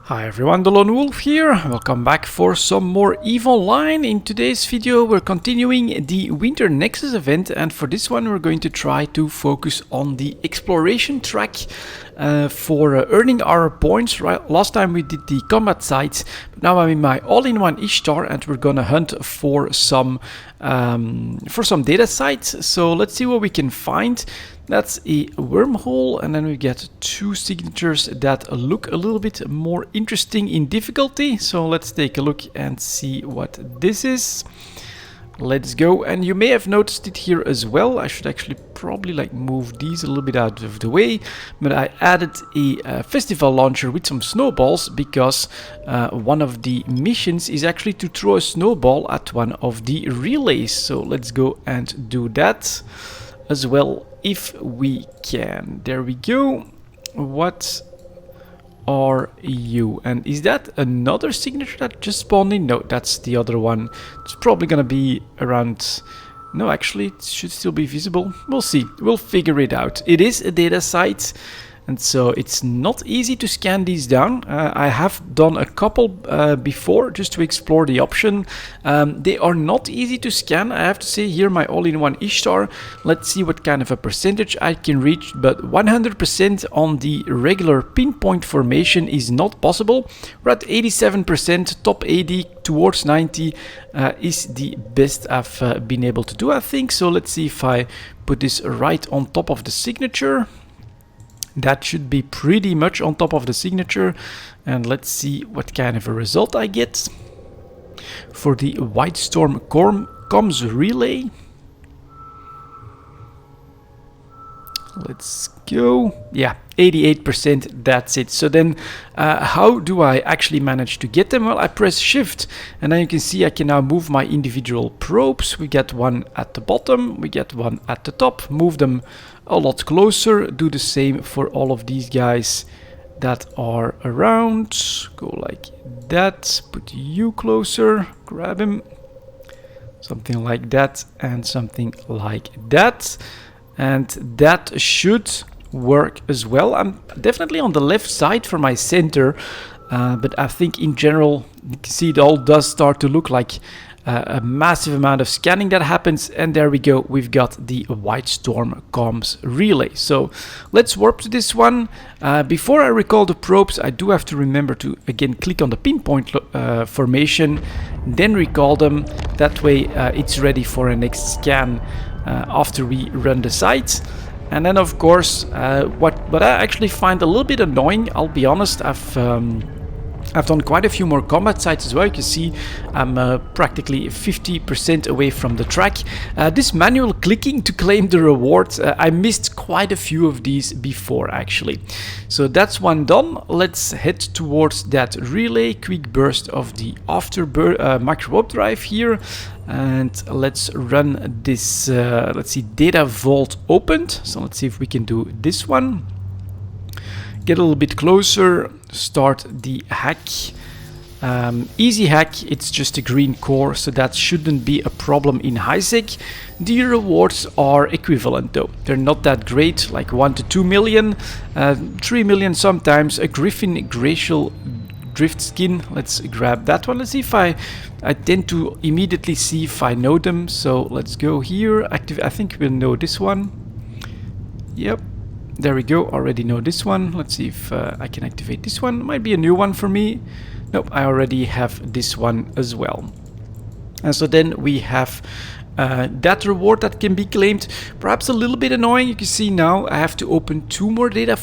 Hi everyone, delonewolf here. Welcome back for some more EVE Online. In today's video we're continuing the Winter Nexus event, and for this one we're going to try to focus on the exploration track for earning our points. Last time we did the combat sites, but now I'm in my all-in-one Ishtar and we're gonna hunt for some data sites. So let's see what we can find. That's a wormhole, and then we get two signatures that look a little bit more interesting in difficulty. So let's take a look and see what this is. Let's go. And you may have noticed it here as well. I should actually probably move these a little bit out of the way, but I added a festival launcher with some snowballs because one of the missions is actually to throw a snowball at one of the relays. So let's go and do that as well if we can. There we go. What are you? And is that another signature that just spawned in? No, that's the other one. It's probably gonna be around... No, actually, it should still be visible. We'll see. We'll figure it out. It is a data site, and so it's not easy to scan these down. I have done a couple before just to explore the option. They are not easy to scan, I have to say. Here, my all-in-one Ishtar. Let's see what kind of a percentage I can reach, but 100% on the regular pinpoint formation is not possible. We're at 87%, top 80 towards 90 is the best I've been able to do, I think. So let's see if I put this right on top of the signature. That should be pretty much on top of the signature, and let's see what kind of a result I get for the White Storm comms relay. Let's go. Yeah, 88%, that's it. So then how do I actually manage to get them? Well, I press shift and then you can see I can now move my individual probes. We get one at the bottom, we get one at the top, move them a lot closer. Do the same for all of these guys that are around. Go like that, put you closer, grab him, something like that and something like that. And that should work as well. I'm definitely on the left side for my center, but I think in general you can see it all does start to look like a massive amount of scanning that happens. And there we go, we've got the White Storm comms relay. So let's warp to this one. Before I recall the probes, I do have to remember to again click on the pinpoint formation, then recall them. That way it's ready for a next scan after we run the site. And then of course what I actually find a little bit annoying, I'll be honest, I've done quite a few more combat sites as well. You can see I'm practically 50% away from the track. This manual clicking to claim the rewards, I missed quite a few of these before actually. So that's one done. Let's head towards that relay. Quick burst of the Afterburner micro warp drive here. And let's run this, let's see, data vault opened. So let's see if we can do this one. Get a little bit closer, start the hack. Easy hack, it's just a green core, so that shouldn't be a problem in HiSec. The rewards are equivalent though. They're not that great, like 1 to 2 million, 3 million sometimes. A Griffin Glacial Drift Skin, let's grab that one. Let's see if I tend to immediately see if I know them. So let's go here, active. I think we'll know this one. Yep. There we go, already know this one. Let's see if I can activate this one. Might be a new one for me. Nope, I already have this one as well. And so then we have that reward that can be claimed. Perhaps a little bit annoying. You can see now I have to open 2 more data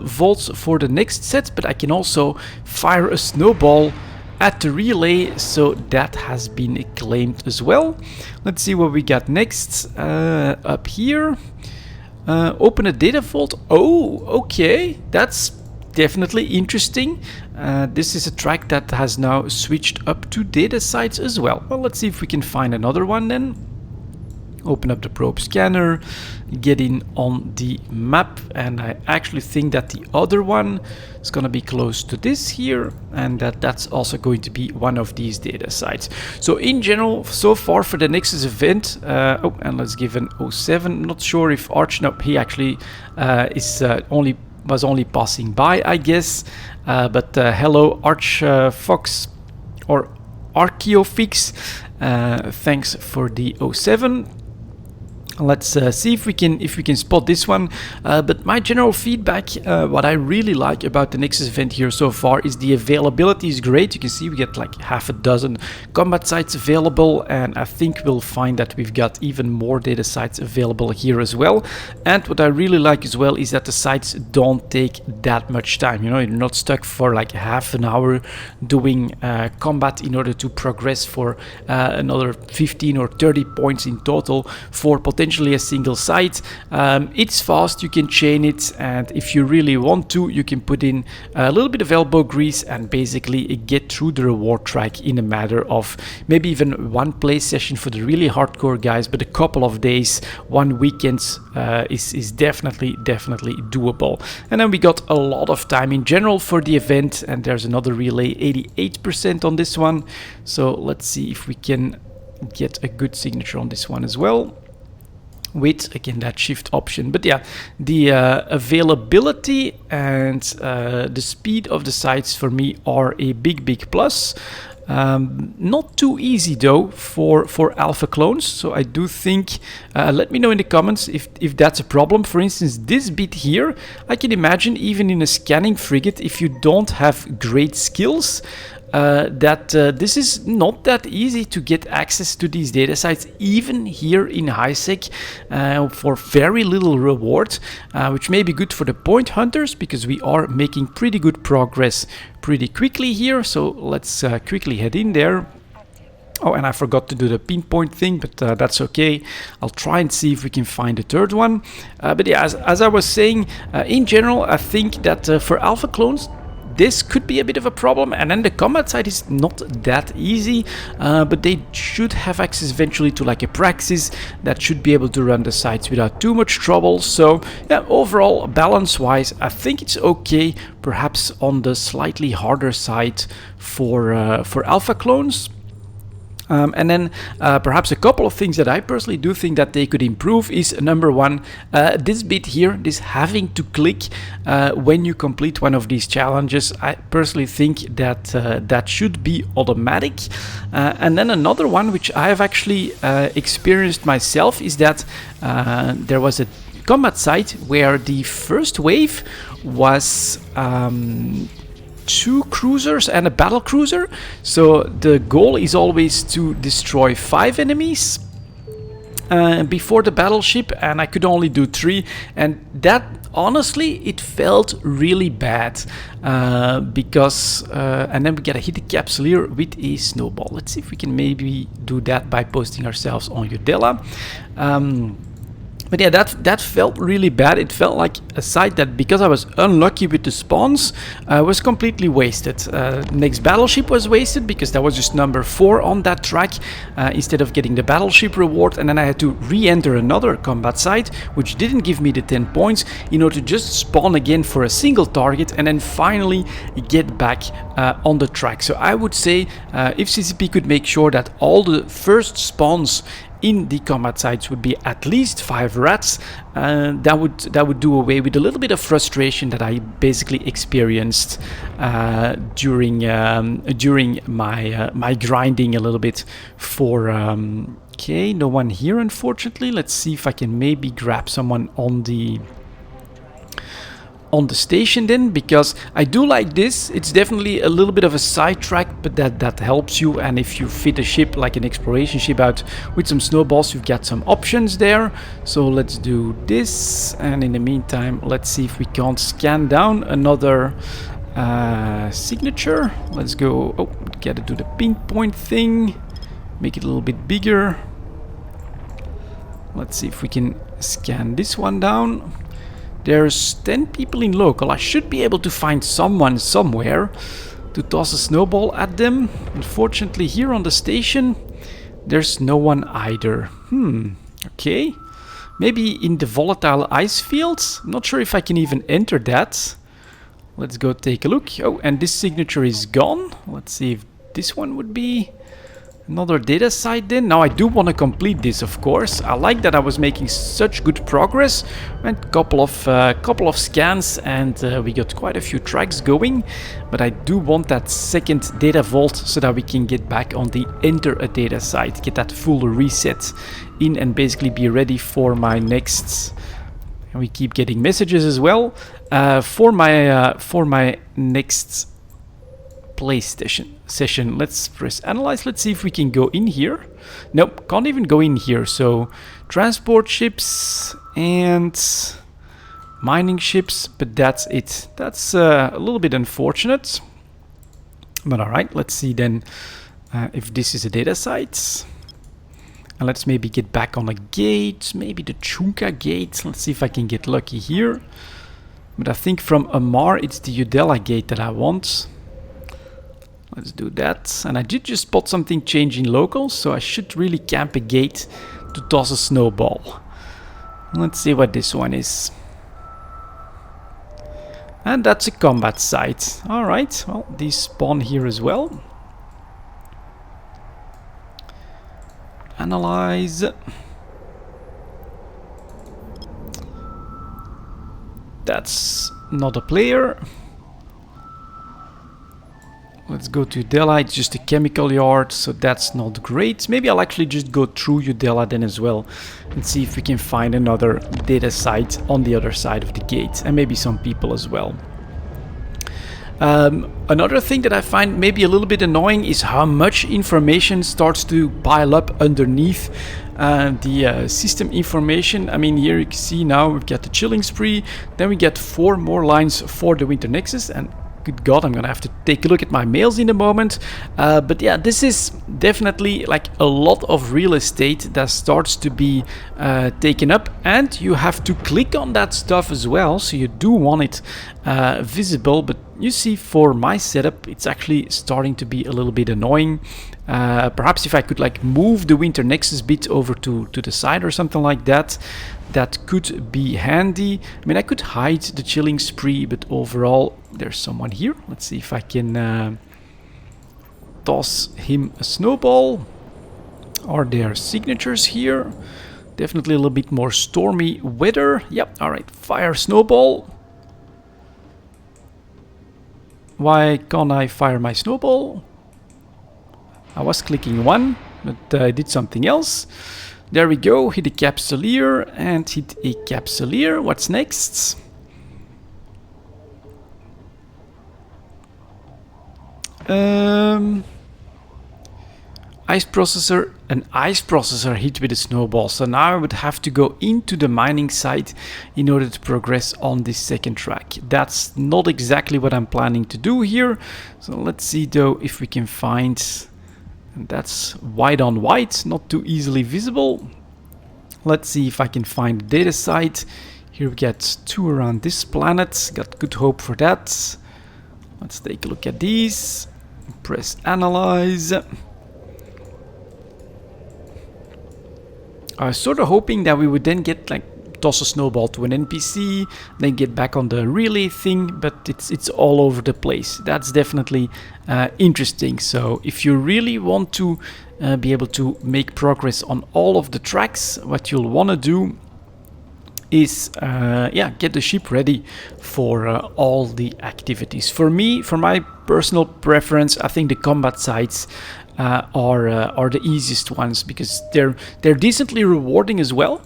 vaults for the next set, but I can also fire a snowball at the relay, so that has been claimed as well. Let's see what we got next. Up here. Open a data vault. Oh, okay, that's definitely interesting. This is a track that has now switched up to data sites as well. Well, let's see if we can find another one then. Open up the probe scanner, get in on the map, and I actually think that the other one is going to be close to this here, and that's also going to be one of these data sites. So in general, so far for the Nexus event, oh, and let's give an 07. Not sure if Arch, no, he actually is only was only passing by, I guess. But hello, Fox or Archeofix. Thanks for the 07. Let's see if we can spot this one. But my general feedback, what I really like about the Nexus event here so far is the availability is great. You can see we get like half a dozen combat sites available, and I think we'll find that we've got even more data sites available here as well. And what I really like as well is that the sites don't take that much time. You know, you're not stuck for like half an hour doing combat in order to progress for another 15 or 30 points in total for potentially a single site. It's fast, you can chain it, and if you really want to, you can put in a little bit of elbow grease and basically get through the reward track in a matter of maybe even one play session for the really hardcore guys, but a couple of days, one weekend is definitely doable. And then we got a lot of time in general for the event, and there's another relay, 88% on this one. So let's see if we can get a good signature on this one as well, with again that shift option. But yeah, the availability and the speed of the sites for me are a big plus. Not too easy though for alpha clones, so I do think let me know in the comments if that's a problem. For instance, this bit here, I can imagine even in a scanning frigate, if you don't have great skills, that this is not that easy to get access to these data sites, even here in HiSec, for very little reward, which may be good for the point hunters, because we are making pretty good progress pretty quickly here. So let's quickly head in there. Oh, and I forgot to do the pinpoint thing, but that's okay. I'll try and see if we can find a third one. But yeah, as I was saying, in general, I think that for alpha clones, this could be a bit of a problem, and then the combat side is not that easy, but they should have access eventually to like a praxis that should be able to run the sites without too much trouble. So yeah, overall, balance-wise, I think it's okay, perhaps on the slightly harder side for alpha clones. And then perhaps a couple of things that I personally do think that they could improve is, number one, this bit here, this having to click when you complete one of these challenges. I personally think that that should be automatic. And then another one, which I have actually experienced myself, is that there was a combat site where the first wave was 2 cruisers and a battle cruiser. So the goal is always to destroy 5 enemies before the battleship, and I could only do 3, and that honestly it felt really bad because and then we gotta hit the capsuleer with a snowball. Let's see if we can maybe do that by posting ourselves on Udella. But yeah, that felt really bad. It felt like a site that, because I was unlucky with the spawns, was completely wasted. Next battleship was wasted because that was just number 4 on that track instead of getting the battleship reward, and then I had to re-enter another combat site, which didn't give me the 10 points, in order to just spawn again for a single target and then finally get back on the track. So I would say if CCP could make sure that all the first spawns in the combat sites would be at least 5 rats, that would do away with a little bit of frustration that I basically experienced during my grinding a little bit for. Okay, no one here unfortunately. Let's see if I can maybe grab someone on the station then, because I do like this. It's definitely a little bit of a sidetrack, but that helps you. And if you fit a ship like an exploration ship out with some snowballs, you've got some options there. So let's do this, and in the meantime, let's see if we can't scan down another signature. Let's go. Oh, gotta do the pinpoint thing, make it a little bit bigger. Let's see if we can scan this one down. There's 10 people in local. I should be able to find someone somewhere to toss a snowball at them. Unfortunately, here on the station, there's no one either. Okay. Maybe in the volatile ice fields? I'm not sure if I can even enter that. Let's go take a look. Oh, and this signature is gone. Let's see if this one would be Another data site then. Now I do want to complete this, of course. I like that I was making such good progress. And couple of scans, and we got quite a few tracks going. But I do want that second data vault so that we can get back on the enter a data site, get that full reset in, and basically be ready for my next. And we keep getting messages as well for my next PlayStation session. Let's press analyze. Let's see if we can go in here. Nope, can't even go in here. So transport ships and mining ships, but that's it. That's a little bit unfortunate, but all right. Let's see then if this is a data site. And let's maybe get back on a gate, maybe the Chunka gate. Let's see if I can get lucky here. But I think from Amar it's the Udella gate that I want. Let's do that. And I did just spot something changing local, so I should really camp a gate to toss a snowball. Let's see what this one is. And that's a combat site. Alright, well, these spawn here as well. Analyze. That's not a player. Let's go to Udella. It's just a chemical yard, so that's not great. Maybe I'll actually just go through Udella then as well and see if we can find another data site on the other side of the gate, and maybe some people as well. Another thing that I find maybe a little bit annoying is how much information starts to pile up underneath the system information. I mean, here you can see now we've got the chilling spree, then we get 4 more lines for the winter nexus, and good God, I'm gonna have to take a look at my mails in a moment. But yeah, this is definitely like a lot of real estate that starts to be taken up, and you have to click on that stuff as well, so you do want it visible. But you see, for my setup, it's actually starting to be a little bit annoying. Perhaps if I could like move the winter nexus bit over to the side or something like that, that could be handy. I mean, I could hide the chilling spree, but overall, there's someone here. Let's see if I can toss him a snowball. Are there signatures here? Definitely a little bit more stormy weather. Yep, all right, fire snowball. Why can't I fire my snowball? I was clicking one, but I did something else. There we go, hit a capsuleer and hit a capsuleer. What's next? Ice processor, an ice processor hit with a snowball. So now I would have to go into the mining site in order to progress on this second track. That's not exactly what I'm planning to do here. So let's see though if we can find, and that's white on white, not too easily visible. Let's see if I can find a data site. Here we get 2 around this planet. Got good hope for that. Let's take a look at these. Press analyze. I was sort of hoping that we would then get like toss a snowball to an NPC, then get back on the relay thing, but it's all over the place. That's definitely interesting. So if you really want to be able to make progress on all of the tracks, what you'll want to do is get the ship ready for all the activities. For me, for my personal preference, I think the combat sites are the easiest ones, because they're decently rewarding as well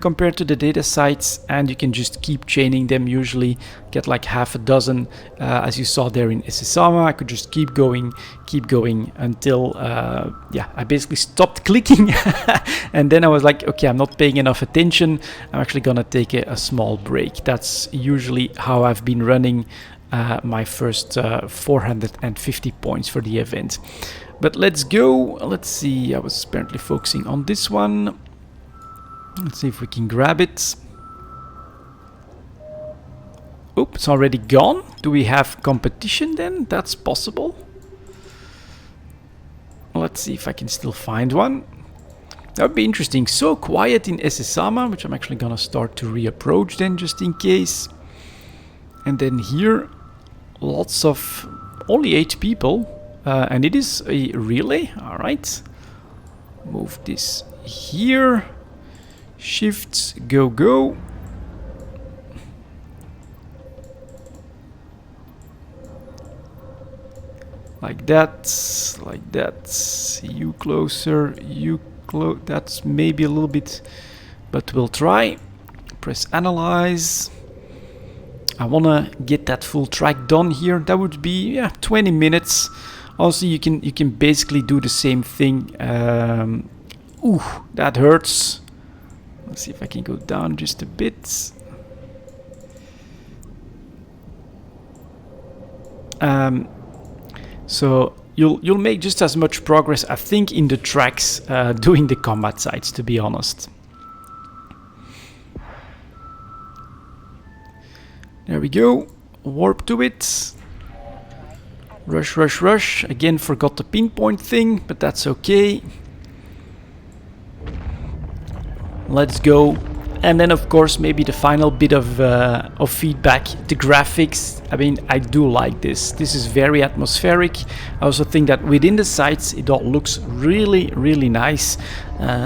compared to the data sites, and you can just keep chaining them. Usually get like half a dozen, as you saw there in Isisama. I could just keep going until I basically stopped clicking and then I was like, okay, I'm not paying enough attention, I'm actually gonna take a small break. That's usually how I've been running my first 450 points for the event. But let's go. Let's see, I was apparently focusing on this one. Let's see if we can grab it. Oop, it's already gone. Do we have competition then? That's possible. Let's see if I can still find one. That would be interesting. So quiet in Isisama, which I'm actually gonna start to reapproach then, just in case. And then here, lots of, only 8 people. And it is a relay, all right. Move this here. Shift, go, go. Like that, like that. You closer, you close. That's maybe a little bit, but we'll try. Press analyze. I wanna get that full track done here. That would be 20 minutes. Also, you can basically do the same thing. Ooh, that hurts. Let's see if I can go down just a bit. So you'll make just as much progress, I think, in the tracks doing the combat sites, to be honest. There we go. Warp to it. Rush, rush, rush. Again, forgot the pinpoint thing, but that's okay. Let's go. And then, of course, maybe the final bit of feedback, the graphics. I mean, I do like this. This is very atmospheric. I also think that within the sites, it all looks really, really nice.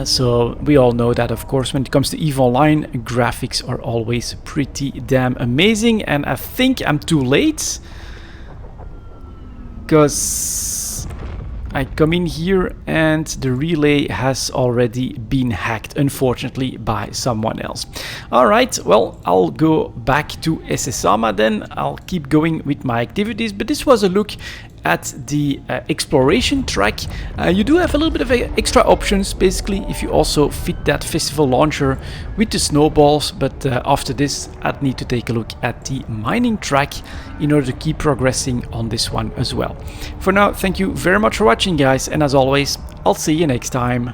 So we all know that, of course, when it comes to EVE Online, graphics are always pretty damn amazing. And I think I'm too late, because I come in here and the relay has already been hacked, unfortunately, by someone else. Alright, well, I'll go back to SSAMA then. I'll keep going with my activities, but this was a look at the exploration track. You do have a little bit of extra options, basically, if you also fit that festival launcher with the snowballs, but after this I'd need to take a look at the mining track in order to keep progressing on this one as well. For now, thank you very much for watching, guys, and as always, I'll see you next time.